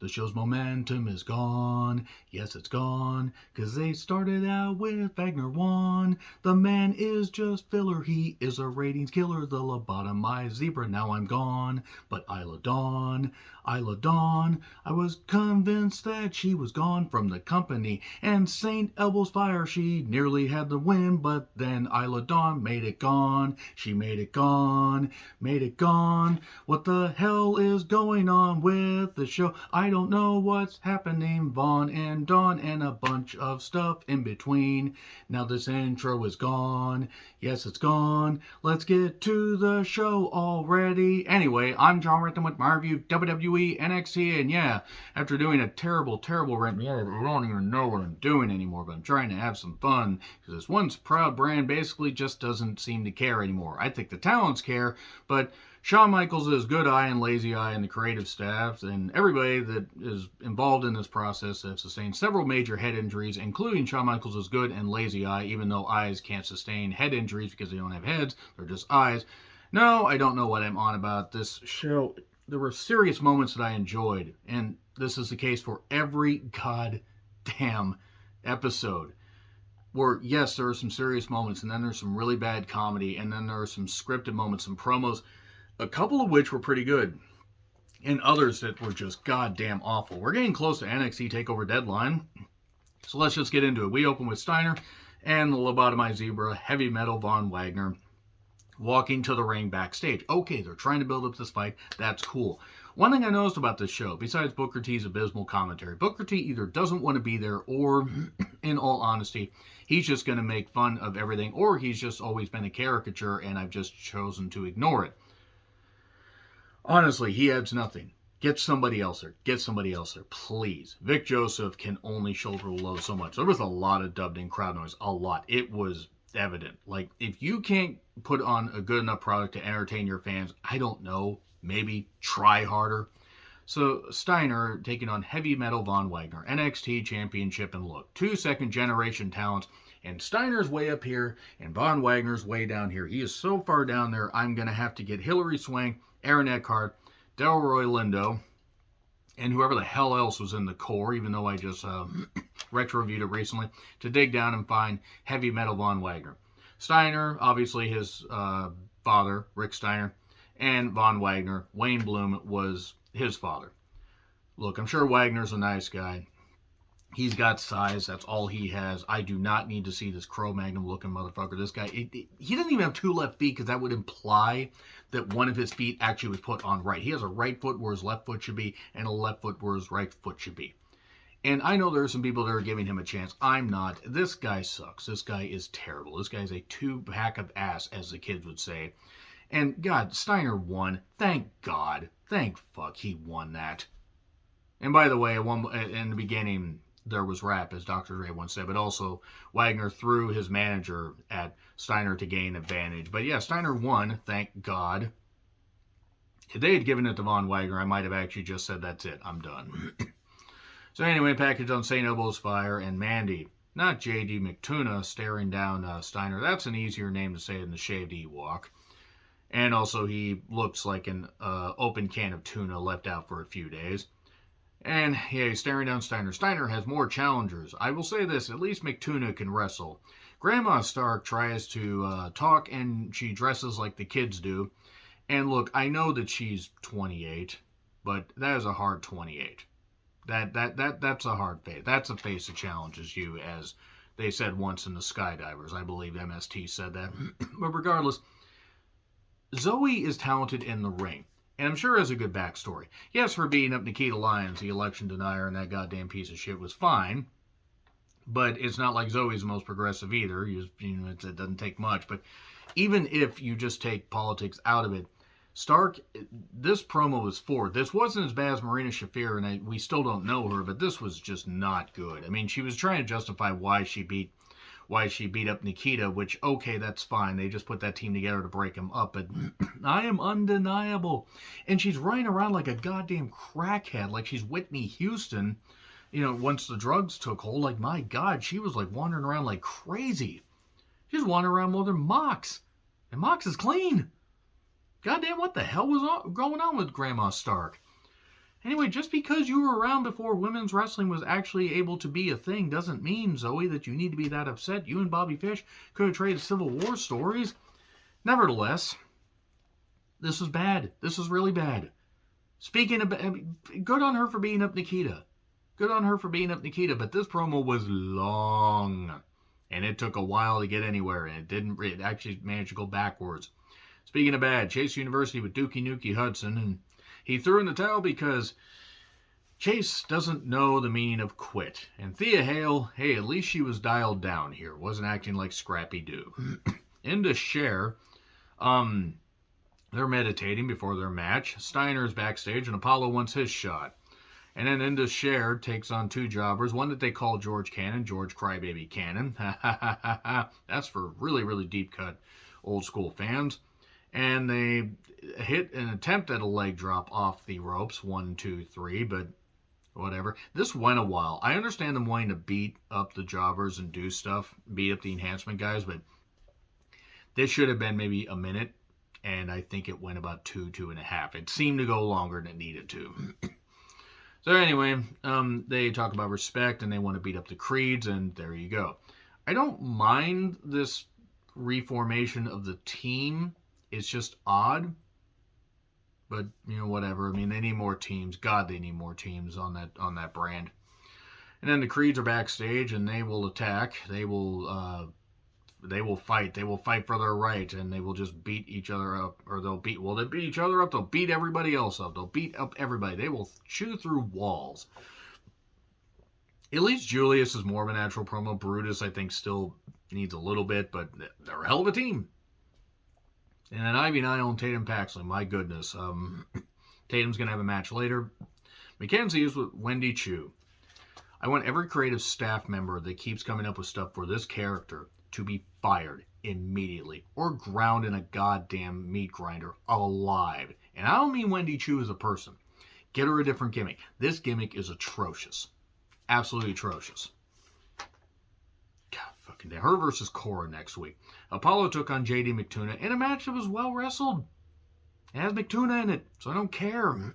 The show's momentum is gone. Yes, it's gone. 'Cause they started out with Wagner 1. The man is just filler. He is a ratings killer. The lobotomized zebra. Now I'm gone. But Isla Dawn. I was convinced that she was gone from the company. And St. Elbo's Fire, she nearly had the win. But then Isla Dawn made it gone. She made it gone. Made it gone. What the hell is going on with the show? I don't know what's happening. Vaughn and Dawn and a bunch of stuff in between. Now this intro is gone. Yes, it's gone. Let's get to the show already. Anyway, I'm John Renton with my review of WWE NXT, and yeah, after doing a terrible rant, I don't even know what I'm doing anymore, but I'm trying to have some fun, because this once proud brand basically just doesn't seem to care anymore. I think the talents care, but Shawn Michaels' good eye and lazy eye and the creative staff and everybody that is involved in this process have sustained several major head injuries, including Shawn Michaels' good and lazy eye, even though eyes can't sustain head injuries because they don't have heads, they're just eyes. No, I don't know what I'm on about. This show, there were serious moments that I enjoyed, and this is the case for every goddamn episode. Where, yes, there are some serious moments, and then there's some really bad comedy, and then there are some scripted moments, some promos, a couple of which were pretty good, and others that were just goddamn awful. We're getting close to NXT TakeOver Deadline, so let's just get into it. We open with Steiner and the lobotomized zebra, heavy metal Von Wagner, walking to the ring backstage. Okay, they're trying to build up this fight. That's cool. One thing I noticed about this show, besides Booker T's abysmal commentary, Booker T either doesn't want to be there or, in all honesty, he's just going to make fun of everything, or he's just always been a caricature and I've just chosen to ignore it. Honestly, he adds nothing. Get somebody else there. Get somebody else there, please. Vic Joseph can only shoulder the load so much. There was a lot of dubbed-in crowd noise. A lot. It was evident. Like, if you can't put on a good enough product to entertain your fans, I don't know, maybe try harder. So, Steiner taking on heavy metal Von Wagner, NXT Championship and look. 2 second-generation talents, and Steiner's way up here, and Von Wagner's way down here. He is so far down there, I'm going to have to get Hillary Swank, Aaron Eckhart, Delroy Lindo, and whoever the hell else was in the core, even though I just retro-reviewed it recently, to dig down and find heavy metal Von Wagner. Steiner, obviously his father, Rick Steiner, and Von Wagner, Wayne Bloom, was his father. Look, I'm sure Wagner's a nice guy. He's got size. That's all he has. I do not need to see this Cro-Magnon looking motherfucker. This guy, he doesn't even have 2 left feet, because that would imply that one of his feet actually was put on right. He has a right foot where his left foot should be, and a left foot where his right foot should be. And I know there are some people that are giving him a chance. I'm not. This guy sucks. This guy is terrible. This guy is a 2-pack of ass, as the kids would say. And God, Steiner won. Thank God. Thank fuck he won that. And by the way, in the beginning, there was rap, as Dr. Dre once said, but also Wagner threw his manager at Steiner to gain advantage. But yeah, Steiner won, thank God. If they had given it to Von Wagner, I might have actually just said, that's it, I'm done. So anyway, package on St. Elbo's Fire and Mandy, not J.D. McTuna, staring down Steiner. That's an easier name to say than the shaved Ewok. And also, he looks like an open can of tuna left out for a few days. And, yeah, he's staring down Steiner. Steiner has more challengers. I will say this, at least McTuna can wrestle. Grandma Stark tries to talk, and she dresses like the kids do. And look, I know that she's 28, but that is a hard 28. That's a hard face. That's a face that challenges you, as they said once in the Skydivers. I believe MST said that. But regardless, Zoe is talented in the ring. And I'm sure has a good backstory. Yes, her beating up Nikita Lyons, the election denier, and that goddamn piece of shit was fine. But it's not like Zoe's the most progressive either. It doesn't take much. But even if you just take politics out of it, Stark, this promo was forward. This wasn't as bad as Marina Shafir, and we still don't know her, but this was just not good. I mean, she was trying to justify why she beat up Nikita, which, okay, that's fine. They just put that team together to break him up, but I am undeniable. And she's running around like a goddamn crackhead, like she's Whitney Houston, once the drugs took hold. Like, my God, she was like wandering around like crazy. She's wandering around more than Mox. And Mox is clean. Goddamn, what the hell was going on with Grandma Stark? Anyway, just because you were around before women's wrestling was actually able to be a thing doesn't mean, Zoe, that you need to be that upset. You and Bobby Fish could have traded Civil War stories. Nevertheless, this was bad. This was really bad. Speaking of, good on her for beating up Nikita. Good on her for beating up Nikita, but this promo was long. And it took a while to get anywhere, and it actually managed to go backwards. Speaking of bad, Chase University with Dookie Nukie Hudson, and he threw in the towel because Chase doesn't know the meaning of quit. And Thea Hale, hey, at least she was dialed down here. Wasn't acting like Scrappy Doo. Into Cher, they're meditating before their match. Steiner's backstage, and Apollo wants his shot. And then into Cher takes on two jobbers, one that they call George Cannon, George Crybaby Cannon. That's for really, really deep cut old school fans. And they hit an attempt at a leg drop off the ropes, 1, 2, 3, but whatever. This went a while. I understand them wanting to beat up the jobbers and do stuff, beat up the enhancement guys, but this should have been maybe a minute, and I think it went about 2.5. It seemed to go longer than it needed to. So anyway, they talk about respect, and they want to beat up the Creeds, and there you go. I don't mind this reformation of the team. It's just odd, but whatever. I mean, they need more teams. God, they need more teams on that brand. And then the Creeds are backstage, and they will attack. They will fight. They will fight for their right, and they will just beat each other up, or they'll beat each other up. They'll beat everybody else up. They'll beat up everybody. They will chew through walls. At least Julius is more of a natural promo. Brutus, I think, still needs a little bit, but they're a hell of a team. And then Ivy Nile and Tatum Paxley, my goodness. Tatum's going to have a match later. Mackenzie is with Wendy Chu. I want every creative staff member that keeps coming up with stuff for this character to be fired immediately or ground in a goddamn meat grinder alive. And I don't mean Wendy Chu as a person. Get her a different gimmick. This gimmick is atrocious. Absolutely atrocious. God fucking damn. Her versus Cora next week. Apollo took on JD McTuna in a match that was well wrestled. It has McTuna in it, so I don't care.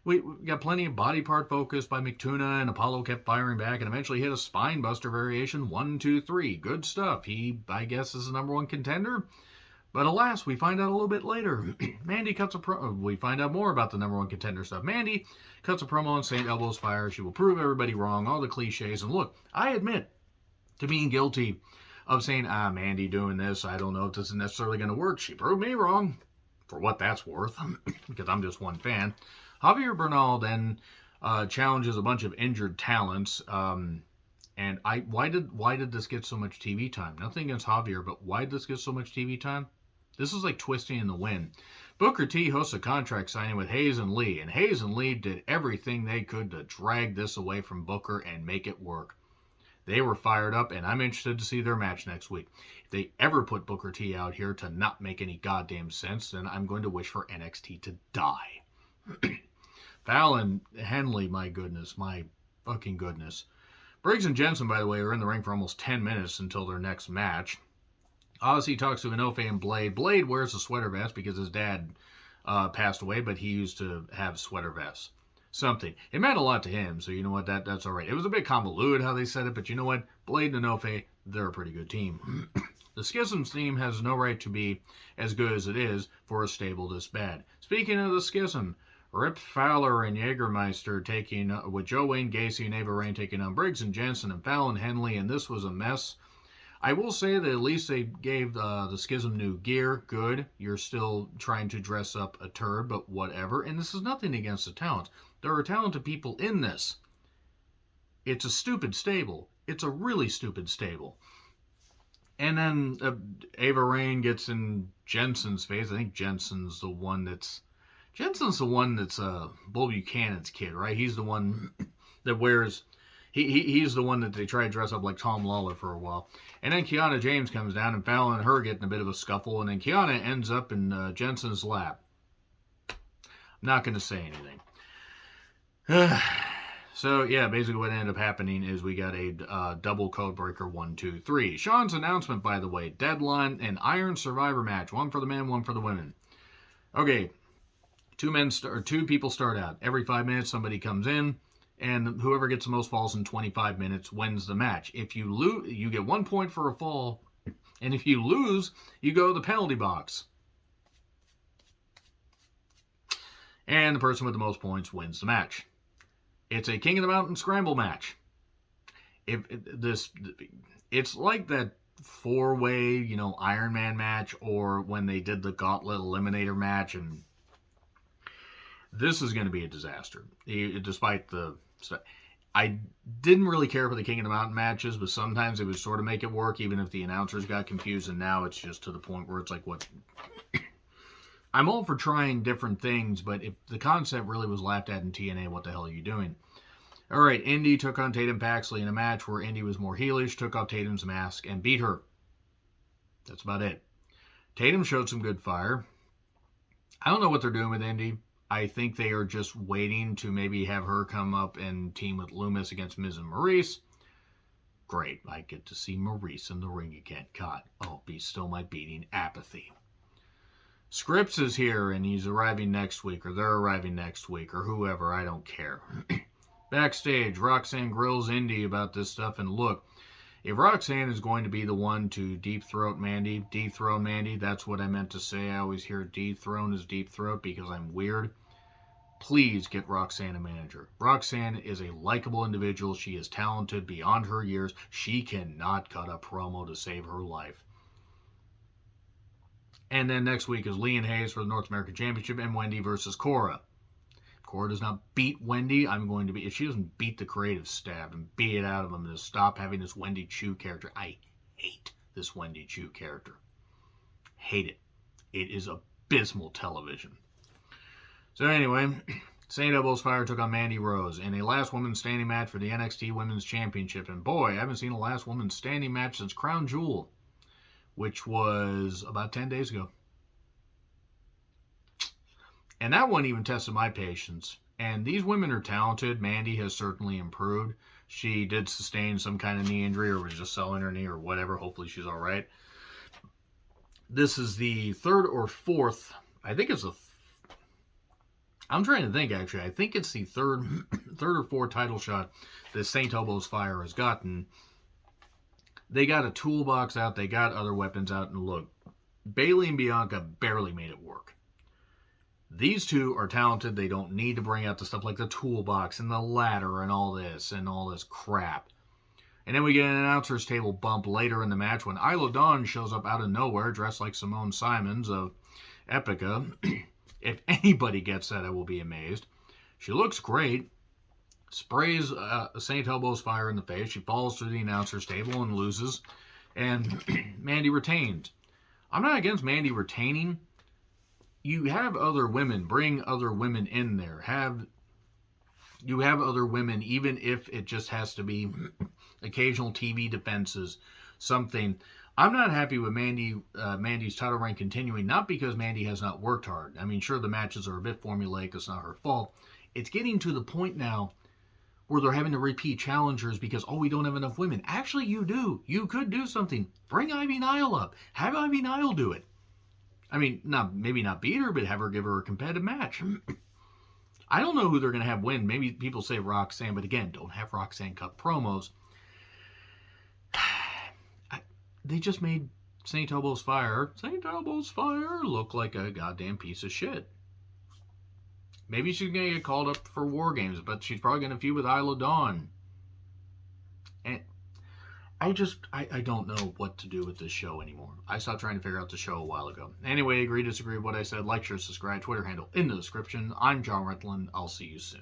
We got plenty of body part focus by McTuna, and Apollo kept firing back and eventually hit a spine buster variation. 1, 2, 3. Good stuff. He, I guess, is the number one contender. But alas, we find out a little bit later. Mandy cuts a promo. We find out more about the number one contender stuff. Mandy cuts a promo on St. Elbows Fire. She will prove everybody wrong, all the cliches. And look, I admit to being guilty of saying, Mandy doing this, I don't know if this is necessarily going to work. She proved me wrong, for what that's worth, because I'm just one fan. Javier Bernal then challenges a bunch of injured talents. And why did this get so much TV time? Nothing against Javier, but why did this get so much TV time? This is like twisting in the wind. Booker T hosts a contract signing with Hayes and Lee, and Hayes and Lee did everything they could to drag this away from Booker and make it work. They were fired up, and I'm interested to see their match next week. If they ever put Booker T out here to not make any goddamn sense, then I'm going to wish for NXT to die. Fallon, Henley, my goodness, my fucking goodness. Briggs and Jensen, by the way, are in the ring for almost 10 minutes until their next match. Ozzy talks to Inoue and Blade. Blade wears a sweater vest because his dad passed away, but he used to have sweater vests. Something. It meant a lot to him, so you know what, that's all right. It was a bit convoluted how they said it, but you know what? Blade and Inoue, they're a pretty good team. The Schisms team has no right to be as good as it is for a stable this bad. Speaking of the Schism, Rip Fowler and Jägermeister taking, with Joe Wayne Gacy and Ava Raine taking on Briggs and Jensen and Fallon Henley, and this was a mess. I will say that at least they gave the Schism new gear. Good. You're still trying to dress up a turd, but whatever. And this is nothing against the talent. There are talented people in this. It's a stupid stable. It's a really stupid stable. And then Ava Raine gets in Jensen's face. I think Jensen's the one that's Bull Buchanan's kid, right? He's the one that wears... He's the one that they try to dress up like Tom Lawler for a while. And then Kiana James comes down, and Fallon and her get in a bit of a scuffle, and then Kiana ends up in Jensen's lap. I'm not going to say anything. So, yeah, basically what ended up happening is we got a double code breaker 1, 2, 3. Sean's announcement, by the way, Deadline and Iron Survivor match. One for the men, one for the women. Okay, Two people start out. Every 5 minutes, somebody comes in, and whoever gets the most falls in 25 minutes wins the match. If you lose, you get 1 point for a fall, and if you lose, you go to the penalty box. And the person with the most points wins the match. It's a King of the Mountain scramble match. It's like that 4-way, Iron Man match, or when they did the Gauntlet Eliminator match, and this is going to be a disaster. Despite I didn't really care for the King of the Mountain matches, but sometimes it would sort of make it work, even if the announcers got confused, and now it's just to the point where it's like, what? I'm all for trying different things, but if the concept really was laughed at in TNA, what the hell are you doing? All right, Indy took on Tatum Paxley in a match where Indy was more heelish, took off Tatum's mask, and beat her. That's about it. Tatum showed some good fire. I don't know what they're doing with Indy. I think they are just waiting to maybe have her come up and team with Loomis against Miz and Maurice. Great, I get to see Maurice in the ring again. God, be still my beating apathy. Scripps is here, and he's arriving next week, or they're arriving next week, or whoever, I don't care. Backstage, Roxanne grills Indy about this stuff, and look, if Roxanne is going to be the one to dethrone Mandy, that's what I meant to say. I always hear dethrone as deep throat because I'm weird. Please get Roxanne a manager. Roxanne is a likable individual. She is talented beyond her years. She cannot cut a promo to save her life. And then next week is Lee and Hayes for the North American Championship and Wendy versus Cora. If Cora does not beat Wendy, if she doesn't beat the creative staff and beat it out of them to stop having this Wendy Chu character. I hate this Wendy Chu character. Hate it. It is abysmal television. So anyway, St. Elbows Fire took on Mandy Rose in a last woman standing match for the NXT Women's Championship. And boy, I haven't seen a last woman standing match since Crown Jewel, which was about 10 days ago. And that one even tested my patience. And these women are talented. Mandy has certainly improved. She did sustain some kind of knee injury or was just selling her knee or whatever. Hopefully she's all right. This is the third or fourth. I think it's I'm trying to think, actually. I think it's the third or fourth title shot that St. Elbows Fire has gotten. They got a toolbox out. They got other weapons out. And look, Bayley and Bianca barely made it work. These two are talented. They don't need to bring out the stuff like the toolbox and the ladder and all this crap. And then we get an announcer's table bump later in the match when Isla Dawn shows up out of nowhere dressed like Simone Simons of Epica. If anybody gets that, I will be amazed. She looks great. Sprays St. Elbows Fire in the face. She falls through the announcer's table and loses. And Mandy retains. I'm not against Mandy retaining. You have other women. Bring other women in there. You have other women, even if it just has to be occasional TV defenses, something. I'm not happy with Mandy's title reign continuing, not because Mandy has not worked hard. I mean, sure, the matches are a bit formulaic. It's not her fault. It's getting to the point now where they're having to repeat challengers because, we don't have enough women. Actually, you do. You could do something. Bring Ivy Nile up. Have Ivy Nile do it. I mean, maybe not beat her, but have her give her a competitive match. I don't know who they're going to have win. Maybe people say Roxanne, but again, don't have Roxanne cut promos. They just made St. Elbows Fire look like a goddamn piece of shit. Maybe she's going to get called up for War Games, but she's probably going to feud with Isla Dawn. And I don't know what to do with this show anymore. I stopped trying to figure out the show a while ago. Anyway, agree, disagree with what I said. Like, share, subscribe, Twitter handle in the description. I'm John Rentland. I'll see you soon.